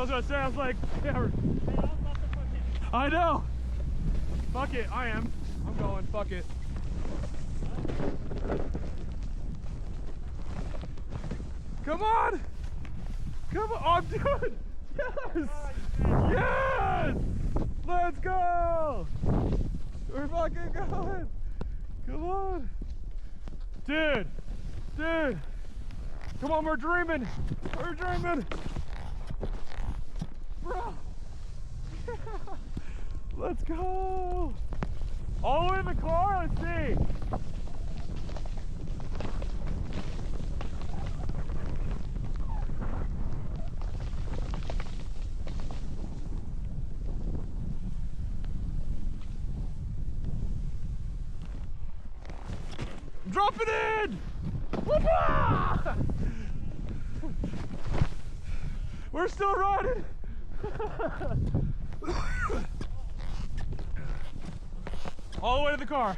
was gonna say, I was like, yeah, I know. Fuck it, I am. I'm going, fuck it. Come on! Come on, oh, dude! Yes! Yes! Let's go! We're fucking going! Come on! Dude! Dude! Come on, we're dreaming! We're dreaming! Bro! Yeah. Let's go! All the way to the car, let's see! Drop it in! We're still riding! All the way to the car.